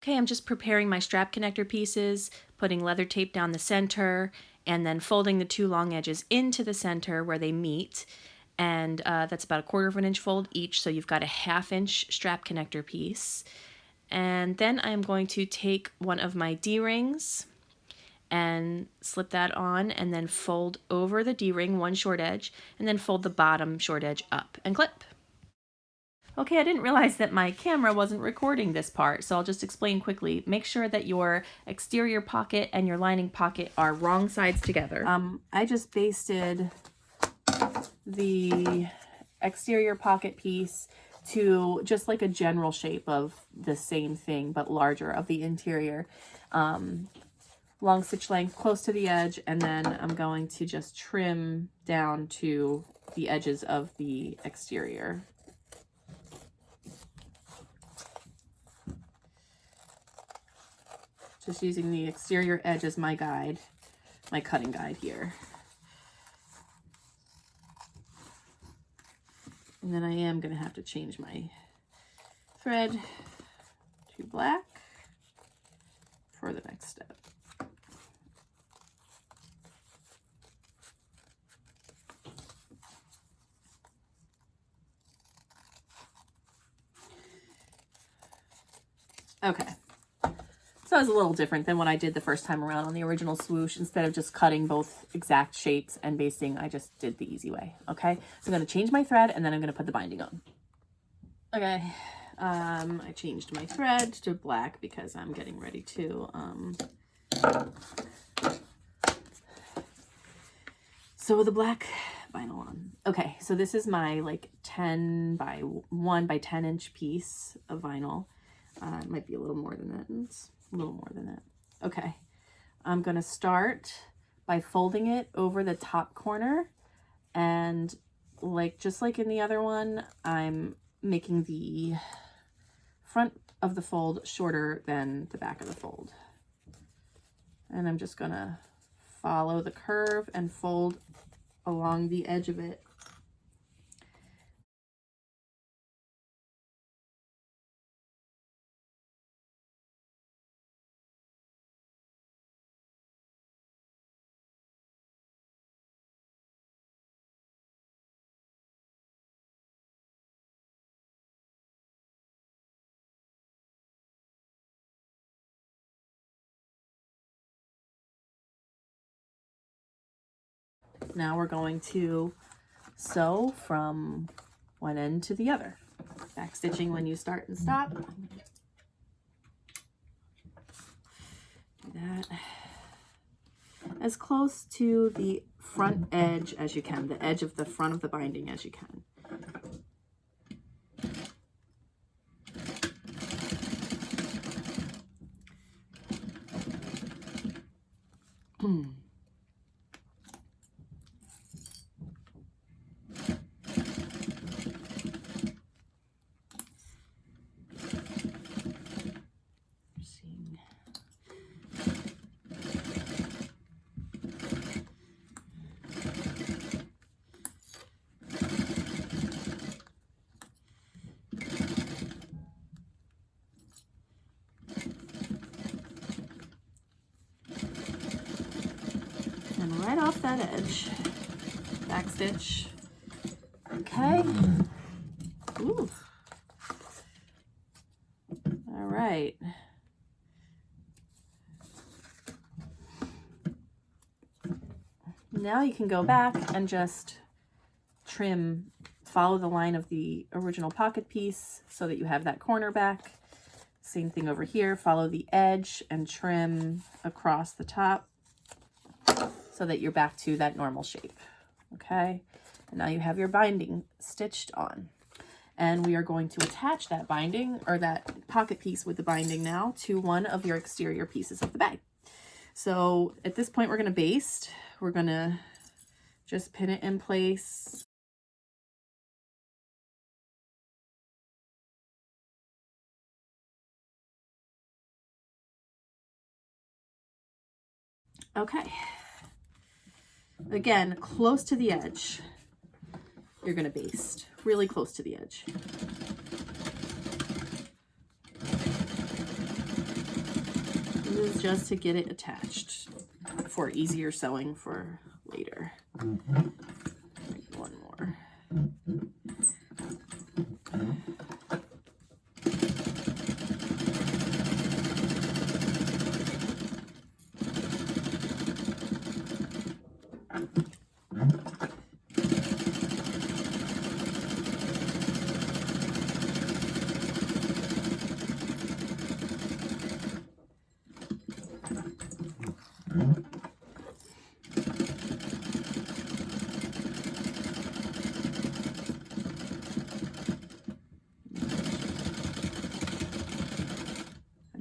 Okay, I'm just preparing my strap connector pieces, putting leather tape down the center, and then folding the two long edges into the center where they meet. And that's about 1/4 inch fold each, so you've got a 1/2 inch strap connector piece. And then I'm going to take one of my D-rings and slip that on, and then fold over the D-ring one short edge, and then fold the bottom short edge up and clip. Okay, I didn't realize that my camera wasn't recording this part, so I'll just explain quickly. Make sure that your exterior pocket and your lining pocket are wrong sides together. I just basted the exterior pocket piece to just like a general shape of the same thing, but larger, of the interior. Long stitch length close to the edge, and then I'm going to just trim down to the edges of the exterior. Just using the exterior edge as my guide, my cutting guide here. And then I am going to have to change my thread to black for the next step. Okay. So that was a little different than what I did the first time around on the original swoosh. Instead of just cutting both exact shapes and basting, I just did the easy way, okay? So I'm going to change my thread, and then I'm going to put the binding on. Okay, I changed my thread to black because I'm getting ready to sew the black vinyl on. Okay, so this is my like 10 by 1 by 10 inch piece of vinyl. It might be a little more than that. It's a little more than that. Okay, I'm gonna start by folding it over the top corner, and just like in the other one, I'm making the front of the fold shorter than the back of the fold. And I'm just gonna follow the curve and fold along the edge of it. Now we're going to sew from one end to the other. Back stitching when you start and stop. Do that as close to the front edge as you can, the edge of the front of the binding as you can. And right off that edge, back stitch. Okay. Ooh. All right. Now you can go back and just trim, follow the line of the original pocket piece so that you have that corner back. Same thing over here, follow the edge and trim across the top so that you're back to that normal shape. Okay, and now you have your binding stitched on. And we are going to attach that binding, or that pocket piece with the binding now, to one of your exterior pieces of the bag. So at this point, we're going to baste. We're going to just pin it in place. Okay. Again, close to the edge. You're going to baste really close to the edge. This is just to get it attached for easier sewing for later. Maybe one more.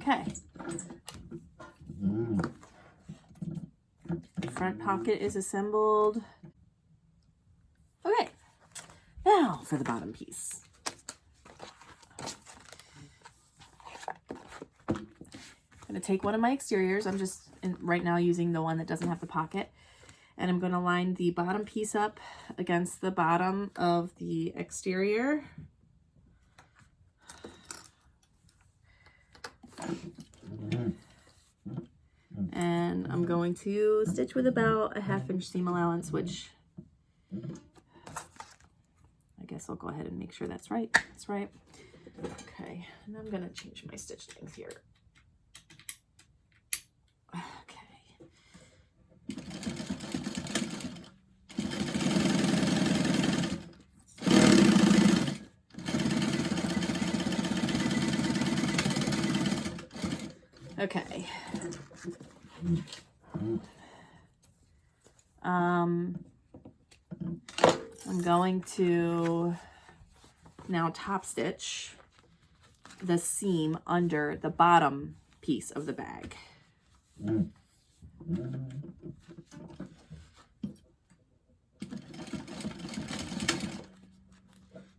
Okay. The front pocket is assembled. Okay. Now for the bottom piece. I'm going to take one of my exteriors. I'm just right now using the one that doesn't have the pocket. And I'm going to line the bottom piece up against the bottom of the exterior. And I'm going to stitch with about a 1/2 inch seam allowance, which I guess I'll go ahead and make sure that's right. That's right. Okay, and I'm going to change my stitch length here. Okay. I'm going to now top stitch the seam under the bottom piece of the bag.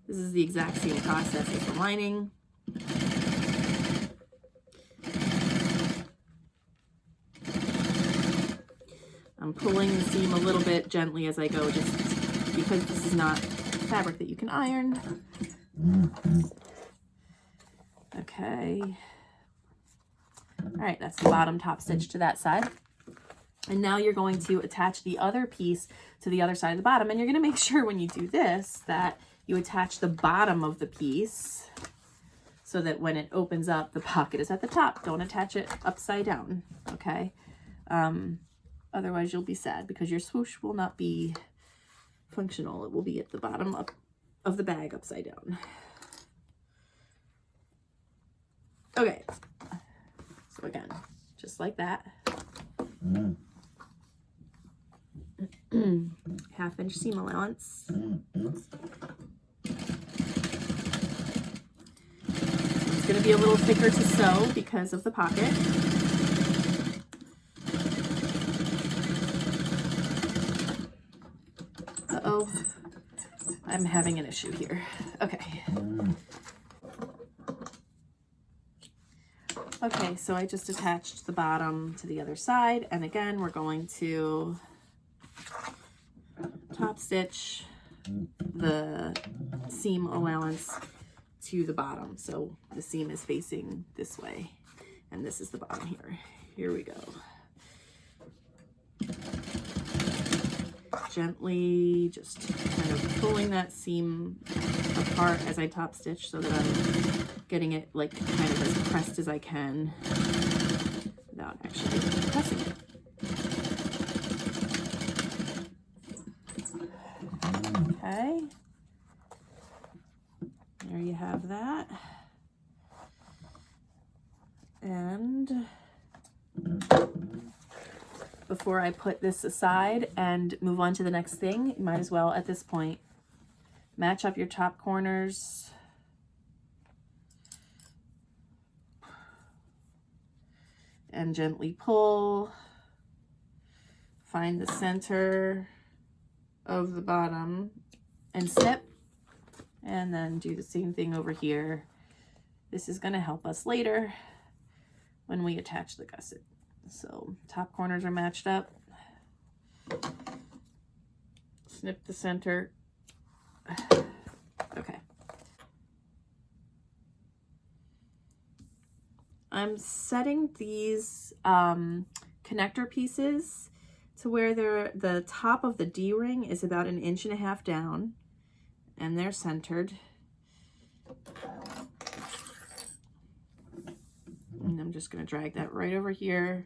This is the exact same process as the lining. I'm pulling the seam a little bit gently as I go, just because this is not fabric that you can iron. Okay. All right, that's the bottom top stitch to that side. And now you're going to attach the other piece to the other side of the bottom. And you're going to make sure when you do this that you attach the bottom of the piece so that when it opens up, the pocket is at the top. Don't attach it upside down, okay? Otherwise you'll be sad because your swoosh will not be functional. It will be at the bottom of the bag upside down. Okay, so again, just like that. 1/2 inch seam allowance. It's going to be a little thicker to sew because of the pocket. Uh-oh, I'm having an issue here. Okay. Okay, so I just attached the bottom to the other side, and again, we're going to top stitch the seam allowance to the bottom. So the seam is facing this way, and this is the bottom here. Here we go. Gently just kind of pulling that seam apart as I top stitch so that I'm getting it like kind of as pressed as I can without actually pressing it. Okay, there you have that. And before I put this aside and move on to the next thing, you might as well at this point match up your top corners. And gently pull. Find the center of the bottom and snip. And then do the same thing over here. This is going to help us later when we attach the gusset. So top corners are matched up. Snip the center. Okay. I'm setting these connector pieces to where the top of the D-ring is about 1.5 inches down, and they're centered. And I'm just going to drag that right over here.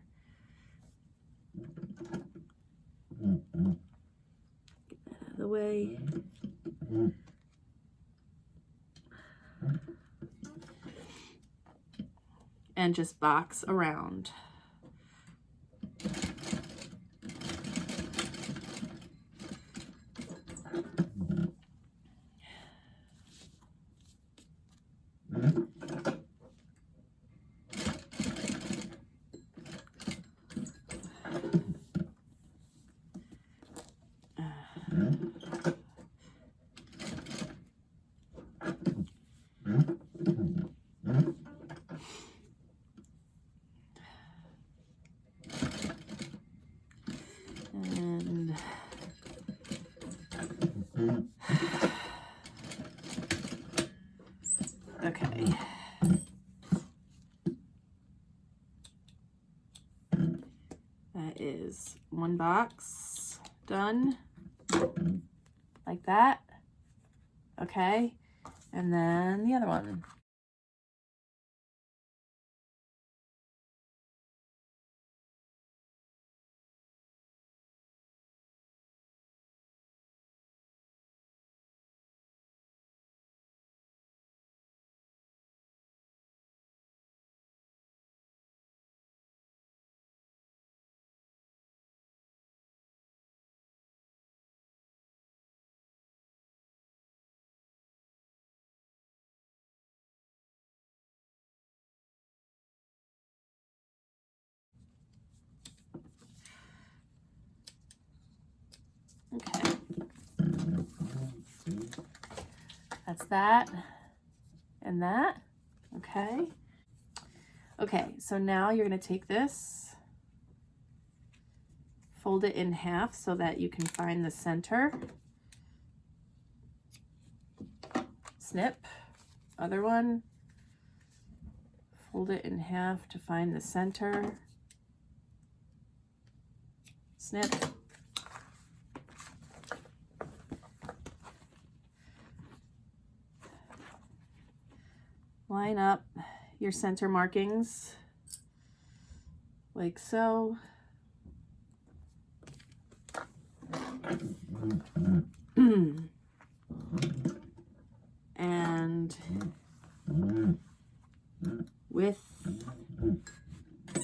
Get that out of the way. And just box around. And okay. That is one box done, like that. Okay, and then the other one. Okay, that's that and that. Okay. Okay, so now you're going to take this, fold it in half so that you can find the center. Snip, other one, fold it in half to find the center. Snip. Line up your center markings like so. And with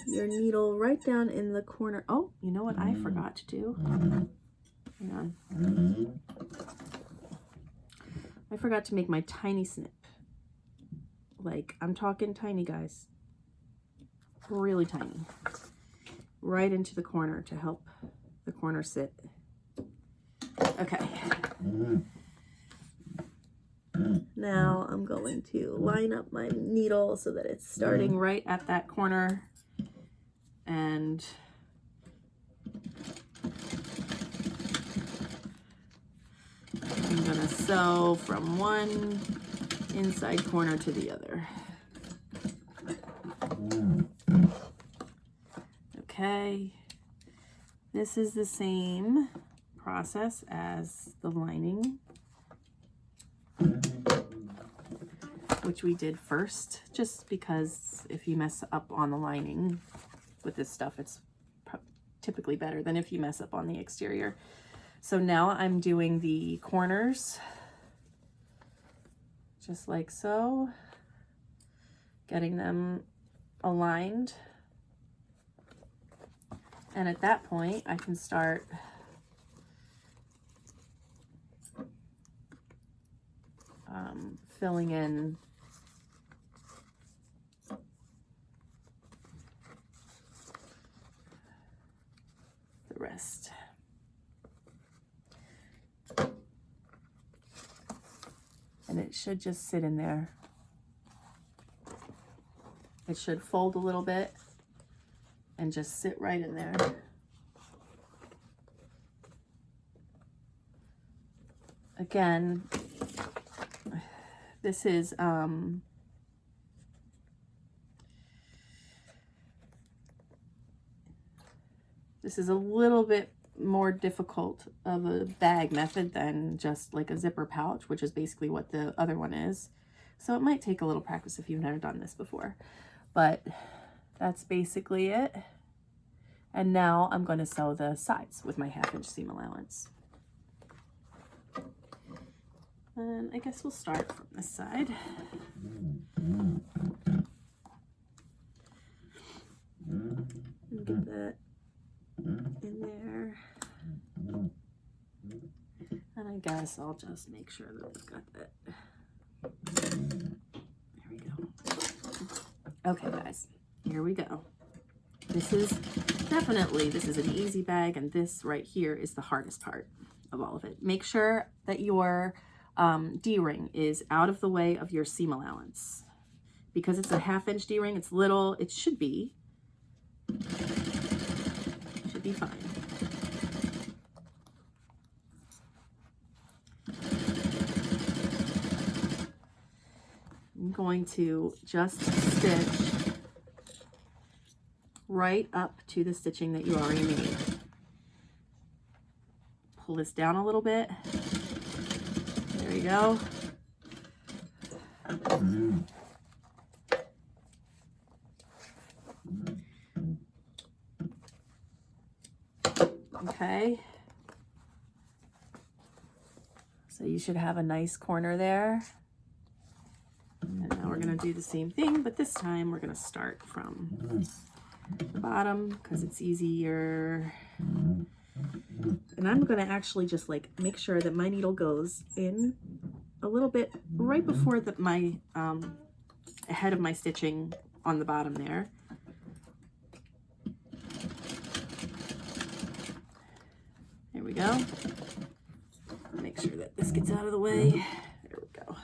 your needle right down in the corner. Oh, you know what I forgot to do? Hang on. I forgot to make my tiny snip. Like, I'm talking tiny, guys. Really tiny. Right into the corner to help the corner sit. Okay. Now I'm going to line up my needle so that it's starting right at that corner, and I'm gonna sew from one inside corner to the other. Okay, this is the same process as the lining, which we did first, just because if you mess up on the lining with this stuff, it's typically better than if you mess up on the exterior. So now I'm doing the corners, just like so, getting them aligned. And at that point, I can start filling in the rest. And it should just sit in there. It should fold a little bit and just sit right in there. Again, this is This is a little bit more difficult of a bag method than just like a zipper pouch, which is basically what the other one is. So it might take a little practice if you've never done this before, but that's basically it. And now I'm going to sew the sides with my 1/2 inch seam allowance. And I guess we'll start from this side. Get that in there. And I guess I'll just make sure that we've got that. There we go. Okay, guys, here we go. This is an easy bag, and this right here is the hardest part of all of it. Make sure that your D-ring is out of the way of your seam allowance. Because it's a 1/2 inch D-ring, it's little, it should be fine. I'm going to just stitch right up to the stitching that you already made. Pull this down a little bit. There you go. Okay. So you should have a nice corner there. And now we're going to do the same thing, but this time we're going to start from the bottom because it's easier. And I'm going to actually just like make sure that my needle goes in a little bit right before my head of my stitching on the bottom there. There we go. Make sure that this gets out of the way. There we go.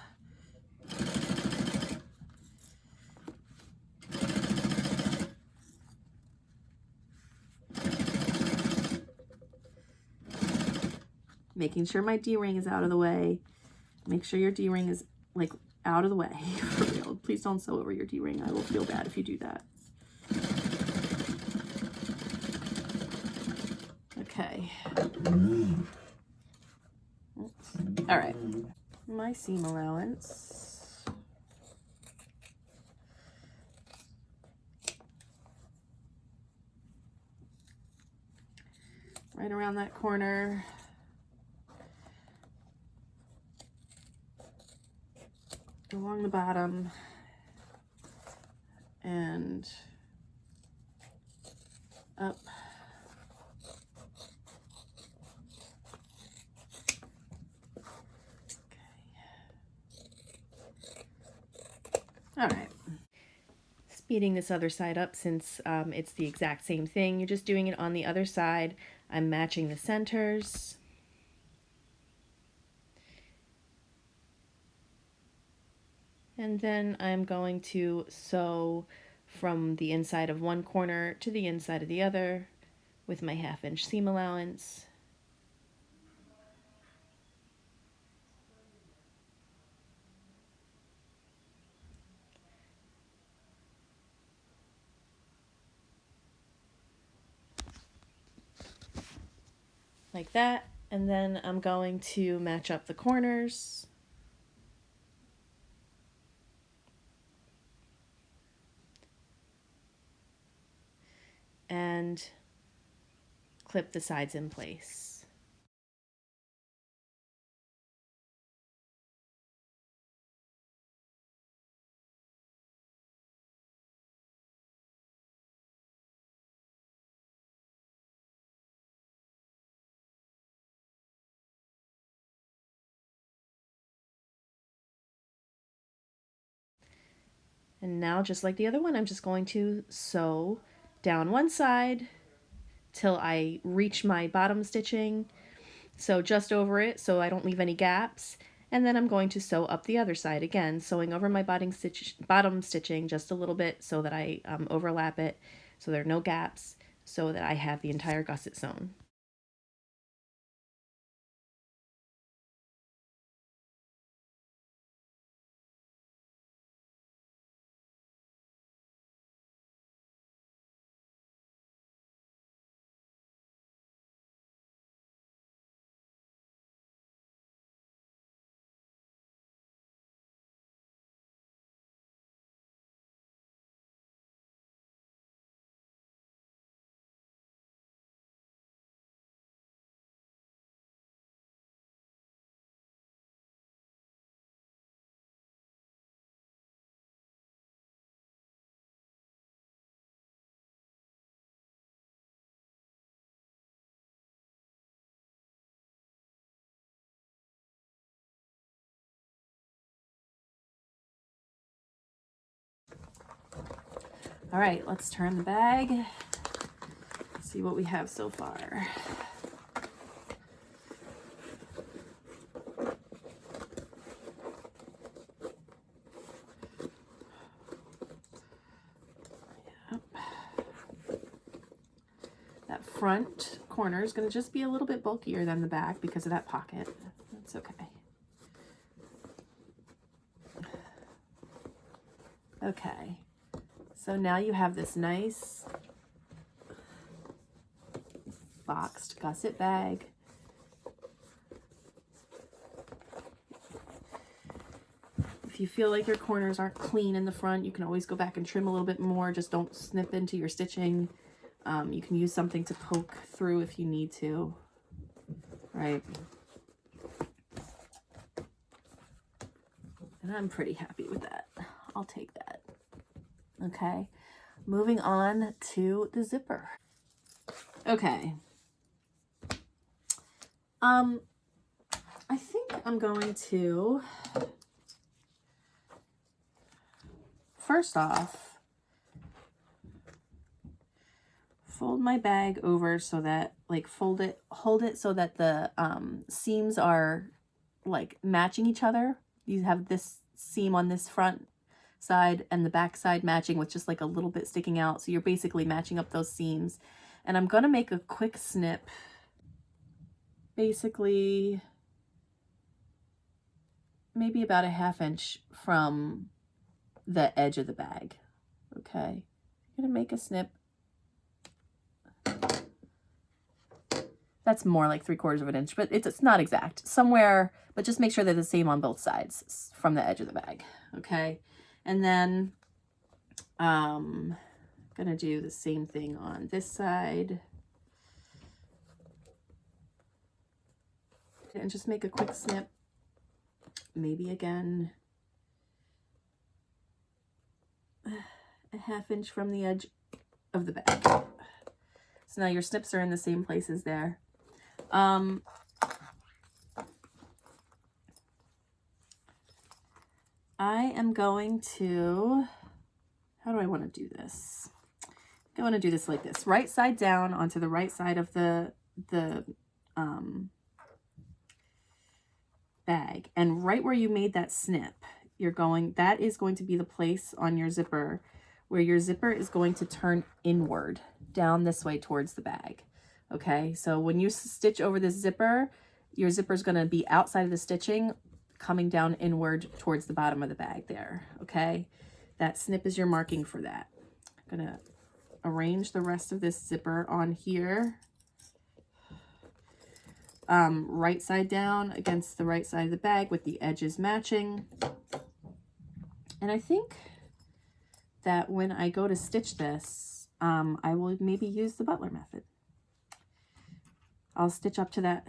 Making sure my D-ring is out of the way. Make sure your D-ring is like out of the way. For real. Please don't sew over your D-ring. I will feel bad if you do that. Okay. Oops. All right. My seam allowance. Right around that corner. Along the bottom and up. All right. Speeding this other side up since it's the exact same thing. You're just doing it on the other side. I'm matching the centers. And then I'm going to sew from the inside of one corner to the inside of the other with my 1/2 inch seam allowance. Like that. And then I'm going to match up the corners. And clip the sides in place. And now, just like the other one, I'm just going to sew down one side till I reach my bottom stitching. So just over it so I don't leave any gaps. And then I'm going to sew up the other side again, sewing over my bottom stitching just a little bit so that I overlap it so there are no gaps, so that I have the entire gusset sewn. All right, let's turn the bag. See what we have so far. Yep. That front corner is going to just be a little bit bulkier than the back because of that pocket. That's okay. Okay, so now you have this nice boxed gusset bag. If you feel like your corners aren't clean in the front, you can always go back and trim a little bit more. Just don't snip into your stitching. You can use something to poke through if you need to, right? And I'm pretty happy with that. I'll take that. Okay, moving on to the zipper. Okay. I think I'm going to, first off, fold my bag over so that, like, hold it so that the seams are like matching each other. You have this seam on this front side and the back side matching with just like a little bit sticking out. So you're basically matching up those seams. And I'm going to make a quick snip, basically maybe about a 1/2 inch from the edge of the bag. Okay, I'm going to make a snip. That's more like 3/4 of an inch, but it's not exact. Somewhere, but just make sure they're the same on both sides from the edge of the bag. Okay, and then gonna do the same thing on this side. And just make a quick snip. Maybe again a 1/2 inch from the edge of the bag. So now your snips are in the same places there. I am going to, how do I want to do this? I want to do this like this, right side down onto the right side of the bag, and right where you made that snip, that is going to be the place on your zipper where your zipper is going to turn inward down this way towards the bag. Okay, so when you stitch over this zipper, your zipper is going to be outside of the stitching, coming down inward towards the bottom of the bag there. Okay, that snip is your marking for that. I'm going to arrange the rest of this zipper on here. Right side down against the right side of the bag with the edges matching. And I think that when I go to stitch this, I will maybe use the Butler method. I'll stitch up to that.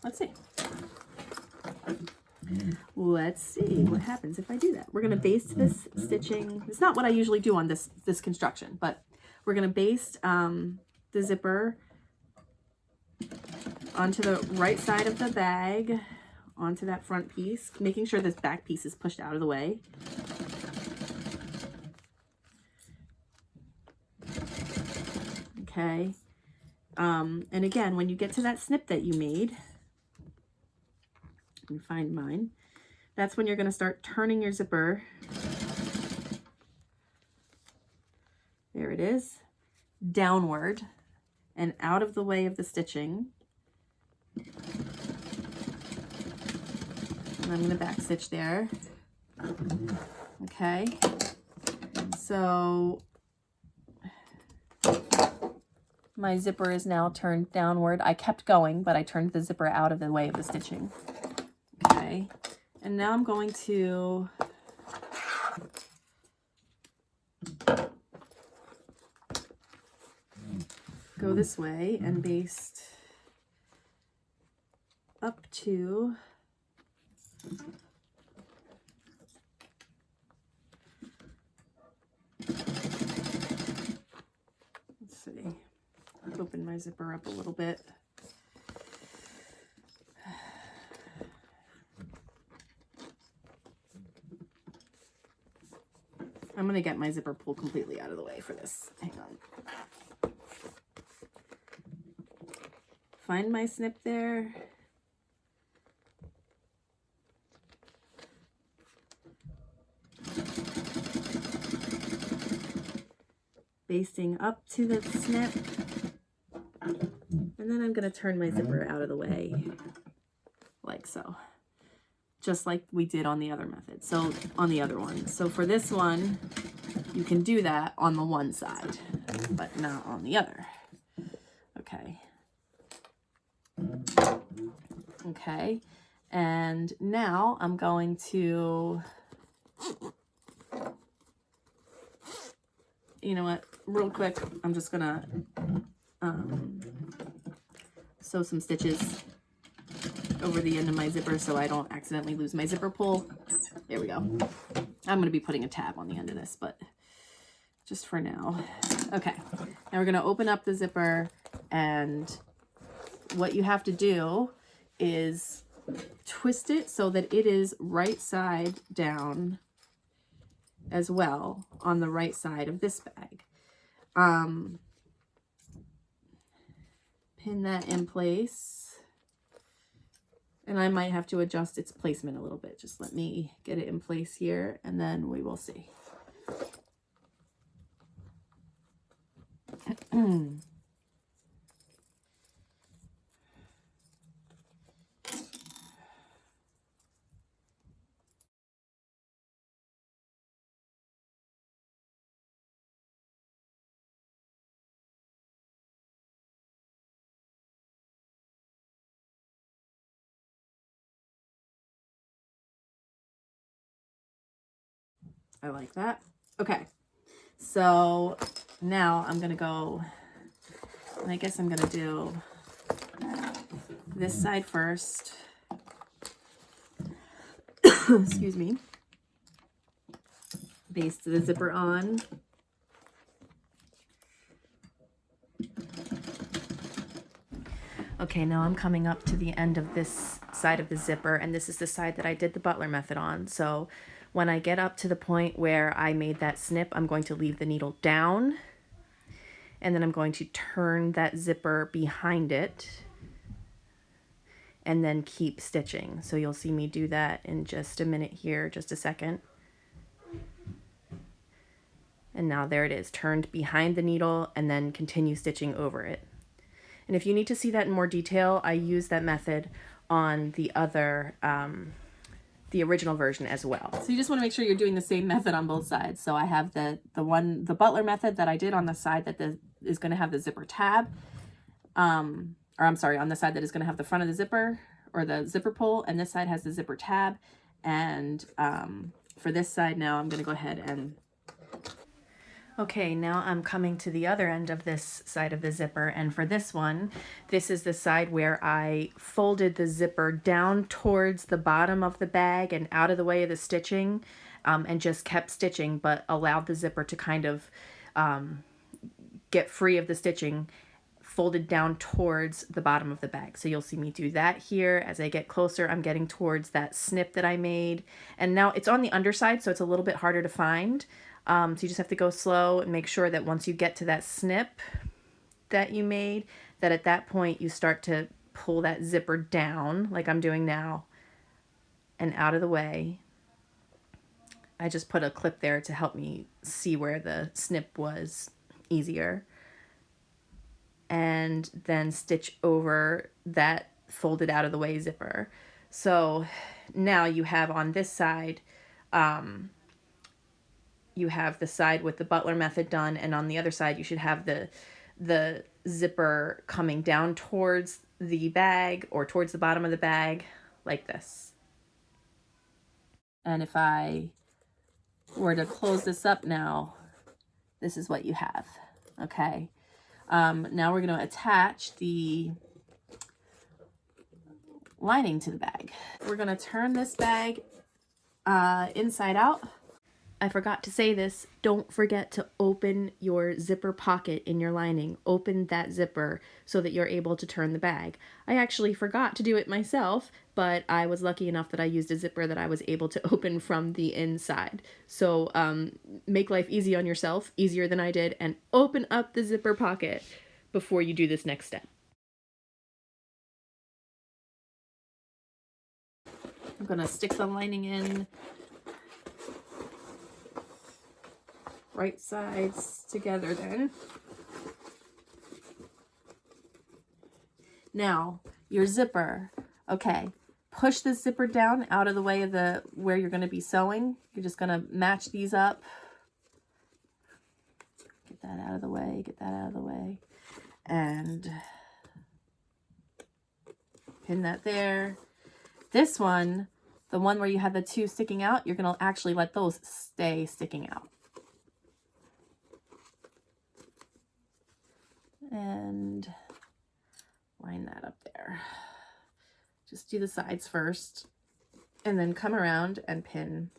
Let's see. Let's see what happens if I do that. We're going to baste this stitching. It's not what I usually do on this construction, but we're going to baste the zipper onto the right side of the bag, onto that front piece, making sure this back piece is pushed out of the way. Okay. And again, when you get to that snip that you made, and find mine, that's when you're going to start turning your zipper. There it is, downward and out of the way of the stitching. And I'm going to back stitch there. Okay, so my zipper is now turned downward. I kept going, but I turned the zipper out of the way of the stitching. Okay, and now I'm going to go this way and baste up to let's see, open my zipper up a little bit. I'm going to get my zipper pull completely out of the way for this. Hang on. Find my snip there. Basting up to the snip. And then I'm going to turn my zipper out of the way like so. Just like we did on the other method. So on the other one. So for this one, you can do that on the one side, but not on the other. Okay. Okay. And now I'm going to, you know what, real quick, I'm just gonna sew some stitches over the end of my zipper so I don't accidentally lose my zipper pull. There we go. I'm going to be putting a tab on the end of this, but just for now. Okay, now we're going to open up the zipper, and what you have to do is twist it so that it is right side down as well on the right side of this bag. Pin that in place. And I might have to adjust its placement a little bit. Just let me get it in place here, and then we will see. I like that. Okay, so now I'm gonna go, and I guess I'm gonna do this side first. Excuse me. Baste the zipper on. Okay, now I'm coming up to the end of this side of the zipper, and this is the side that I did the butler method on. So when I get up to the point where I made that snip, I'm going to leave the needle down, and then I'm going to turn that zipper behind it and then keep stitching. So you'll see me do that in just a minute here, just a second. And now there it is, turned behind the needle and then continue stitching over it. And if you need to see that in more detail, I use that method on the other, the original version as well. So you just want to make sure you're doing the same method on both sides. So I have the butler method that I did on the side that is going to have the zipper tab, or I'm sorry, on the side that is going to have the front of the zipper or the zipper pull, and this side has the zipper tab. And for this side now, I'm going to go ahead and okay, now I'm coming to the other end of this side of the zipper, and for this one, this is the side where I folded the zipper down towards the bottom of the bag and out of the way of the stitching, and just kept stitching, but allowed the zipper to kind of get free of the stitching, folded down towards the bottom of the bag. So you'll see me do that here. As I get closer, I'm getting towards that snip that I made, and now it's on the underside, so it's a little bit harder to find. So you just have to go slow and make sure that once you get to that snip that you made, that at that point you start to pull that zipper down like I'm doing now and out of the way. I just put a clip there to help me see where the snip was easier. And then stitch over that folded out of the way zipper. So now you have on this side, you have the side with the butler method done, and on the other side you should have the zipper coming down towards the bag or towards the bottom of the bag like this. And if I were to close this up now, this is what you have. Okay, now we're going to attach the lining to the bag. We're going to turn this bag inside out. I forgot to say this, don't forget to open your zipper pocket in your lining. Open that zipper so that you're able to turn the bag. I actually forgot to do it myself, but I was lucky enough that I used a zipper that I was able to open from the inside. So make life easy on yourself, easier than I did, and open up the zipper pocket before you do this next step. I'm gonna stick the lining in right sides together then. Now, your zipper. Okay, push the zipper down out of the way of where you're going to be sewing. You're just going to match these up. Get that out of the way, get that out of the way. And pin that there. This one, the one where you have the two sticking out, you're going to actually let those stay sticking out. And line that up there. Just do the sides first and then come around and pin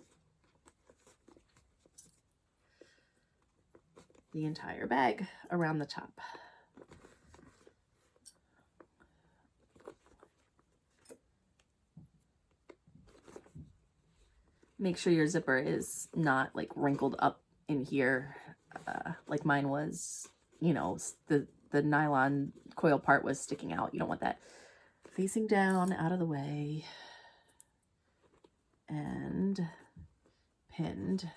the entire bag around the top. Make sure your zipper is not like wrinkled up in here like mine was. You know, the nylon coil part was sticking out. You don't want that. Facing down, out of the way, and pinned.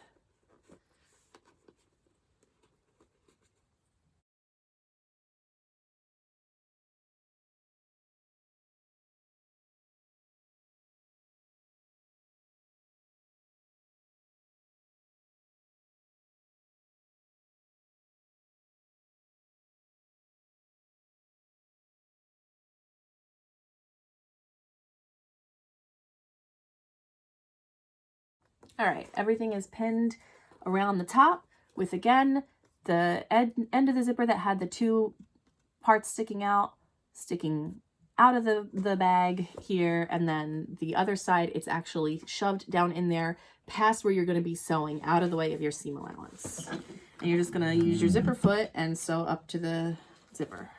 All right, everything is pinned around the top with, again, the end of the zipper that had the two parts sticking out of the bag here, and then the other side, it's actually shoved down in there past where you're going to be sewing, out of the way of your seam allowance. And you're just going to use your zipper foot and sew up to the zipper.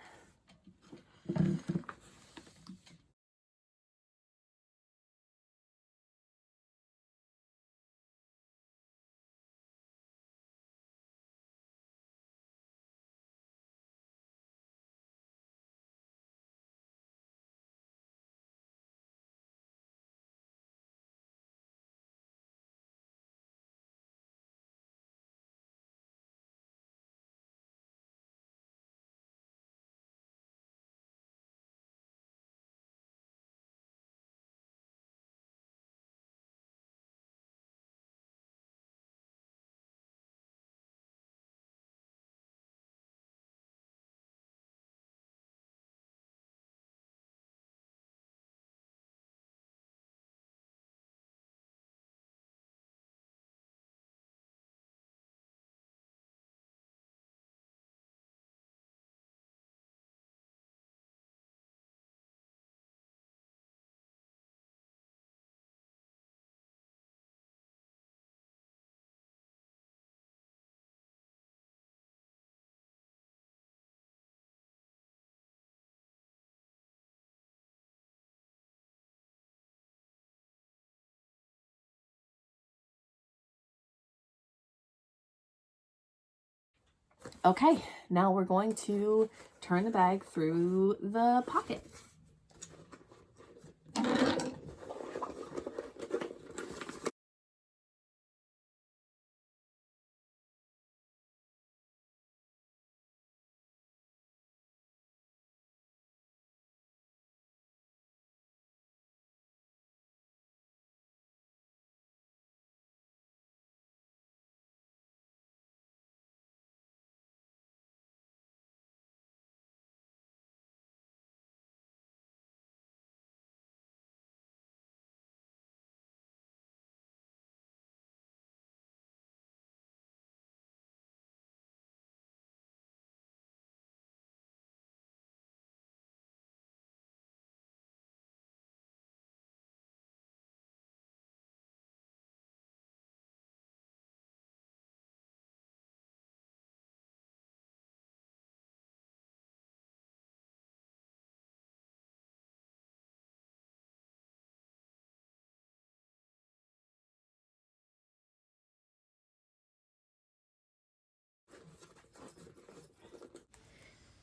Okay, now we're going to turn the bag through the pocket.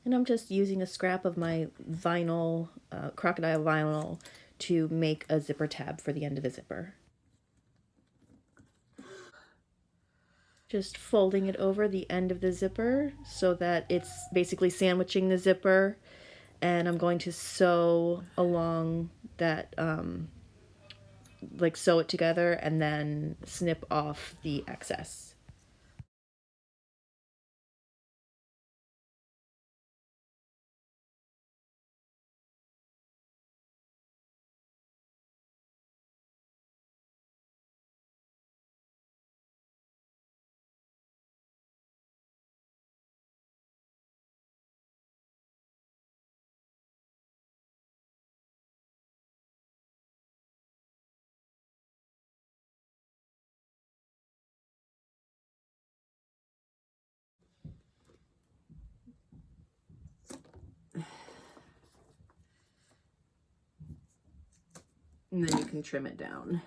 And I'm just using a scrap of my vinyl, crocodile vinyl, to make a zipper tab for the end of the zipper. Just folding it over the end of the zipper so that it's basically sandwiching the zipper. And I'm going to sew along that, like sew it together and then snip off the excess. And then you can trim it down.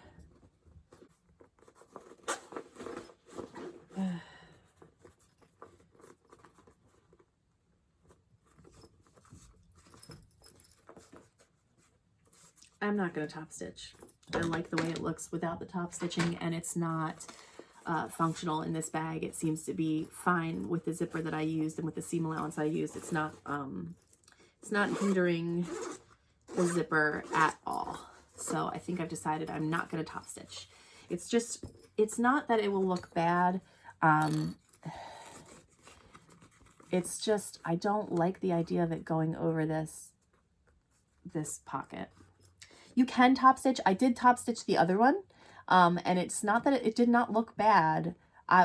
I'm not going to top stitch. I like the way it looks without the top stitching, and it's not functional in this bag. It seems to be fine with the zipper that I used and with the seam allowance I used. It's not hindering the zipper at all. So I think I've decided I'm not going to top stitch. It's not that it will look bad. It's just, I don't like the idea of it going over this pocket. You can top stitch. I did top stitch the other one. And it's not that it did not look bad.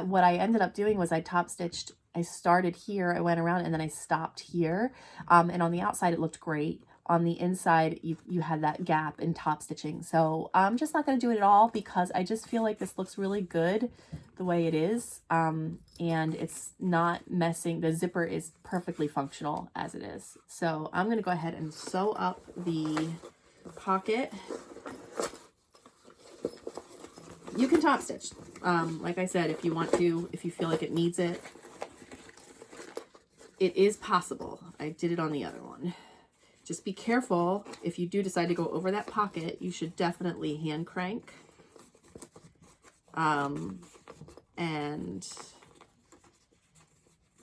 What I ended up doing was I top stitched, I started here, I went around, and then I stopped here. And on the outside, it looked great. On the inside, you had that gap in top stitching. So I'm just not going to do it at all because I just feel like this looks really good the way it is. And it's not messing. The zipper is perfectly functional as it is. So I'm going to go ahead and sew up the pocket. You can top stitch, like I said, if you want to, if you feel like it needs it. It is possible. I did it on the other one. Just be careful. If you do decide to go over that pocket, you should definitely hand crank. And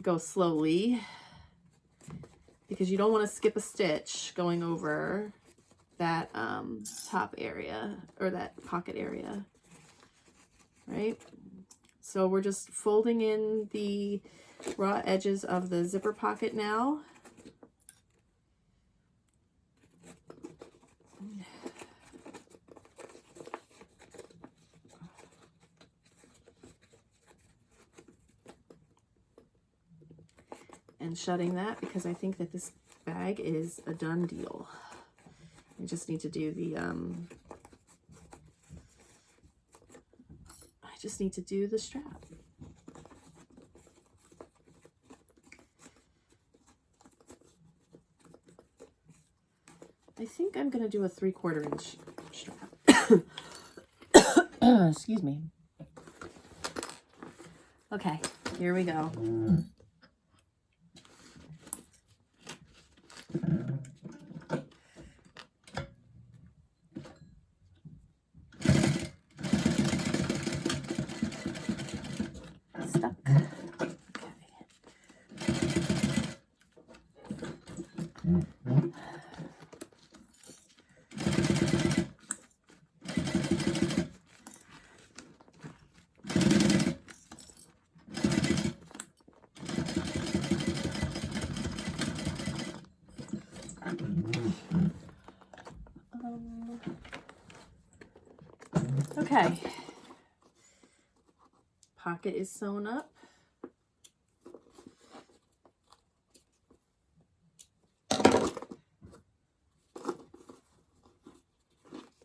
go slowly because you don't want to skip a stitch going over that top area or that pocket area. Right? So we're just folding in the raw edges of the zipper pocket now. And shutting that because I think that this bag is a done deal. I just need to do the strap. I think I'm going to do a 3/4 inch strap. Excuse me. Okay, here we go. Stuck. Okay. Pocket is sewn up.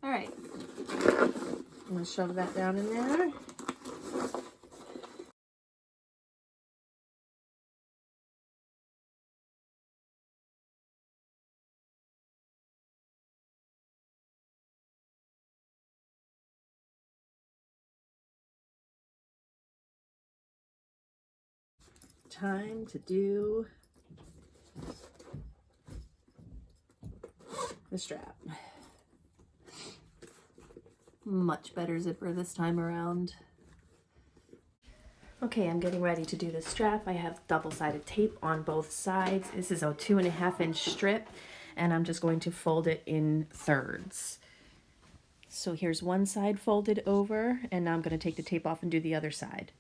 All right. I'm going to shove that down in there. Time to do the strap. Much better zipper this time around. Okay, I'm getting ready to do the strap. I have double-sided tape on both sides. This is a 2.5-inch strip, and I'm just going to fold it in thirds. So here's one side folded over, and now I'm going to take the tape off and do the other side.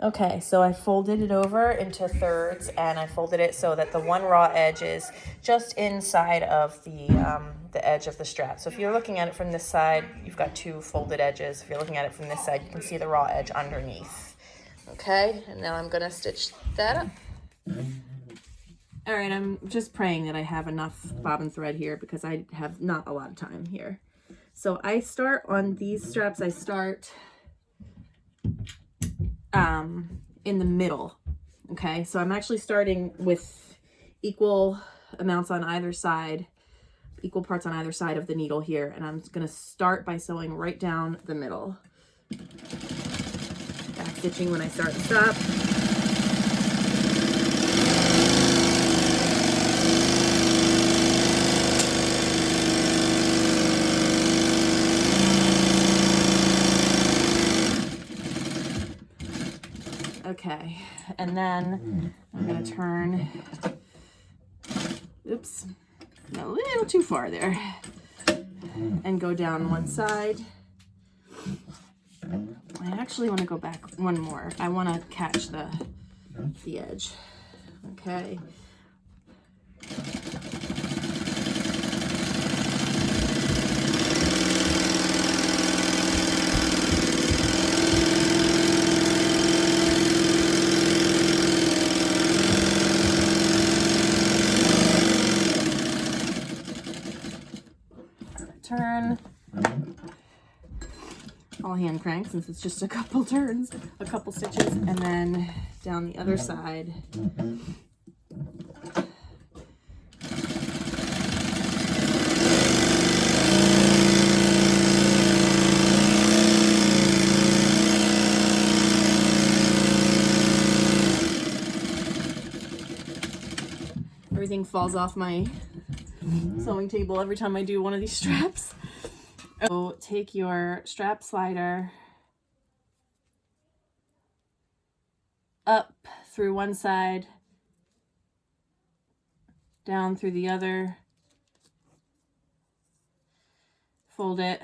Okay, so I folded it over into thirds, and I folded it so that the one raw edge is just inside of the edge of the strap. So if you're looking at it from this side, you've got two folded edges. If you're looking at it from this side, you can see the raw edge underneath. Okay, and now I'm gonna stitch that up. All right, I'm just praying that I have enough bobbin thread here because I have not a lot of time here. So I start on these straps, I start in the middle. Okay, so I'm actually starting with equal amounts on either side, equal parts on either side of the needle here, and I'm going to start by sewing right down the middle. Back stitching when I start and stop. Okay, and then I'm going to turn, oops, a little too far there, and go down one side. I actually want to go back one more. I want to catch the edge. Okay. Turn, all hand crank since it's just a couple turns, a couple stitches, and then down the other side. Everything falls off my sewing table every time I do one of these straps. So take your strap slider up through one side, down through the other, fold it,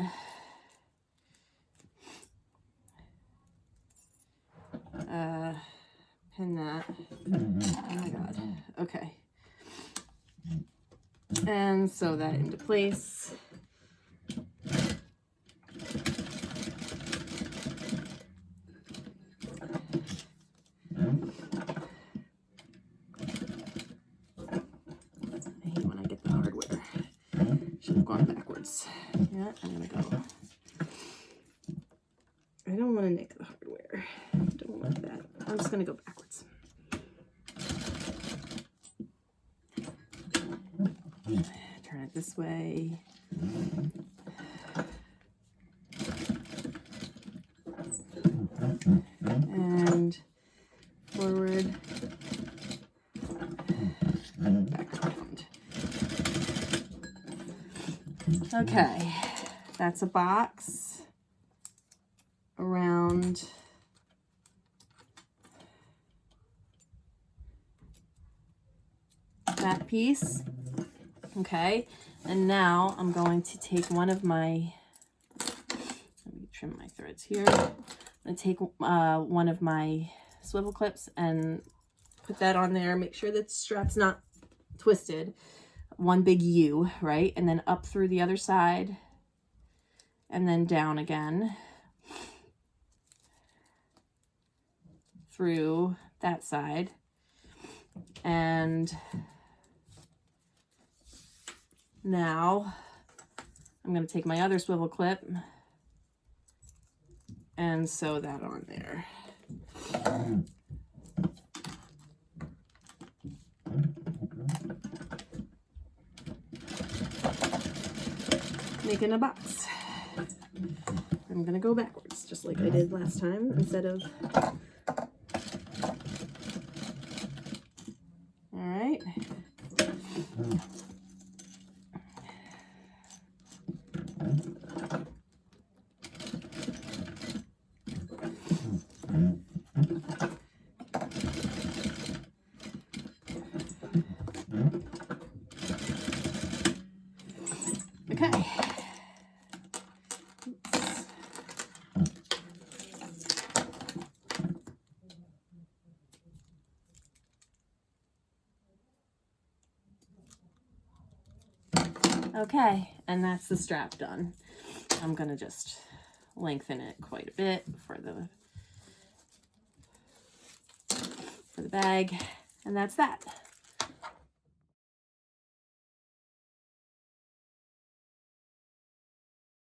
pin that. Oh my god. Okay. And sew that into place. I hate when I get the hardware. Should have gone backwards. Yeah, I'm gonna go. I don't want to nick the hardware. I don't want that. I'm just gonna go backwards. Turn it this way. And forward, back around. Okay, that's a box around that piece. Okay, and now I'm going to take one of my, let me trim my threads here. I'm going to take one of my swivel clips and put that on there. Make sure that the strap's not twisted. One big U, right? And then up through the other side and then down again through that side. And now I'm going to take my other swivel clip and sew that on there. Making a box. I'm going to go backwards just like I did last time instead of... All right. Okay. Okay, and that's the strap done. I'm gonna just lengthen it quite a bit for the bag, and that's that.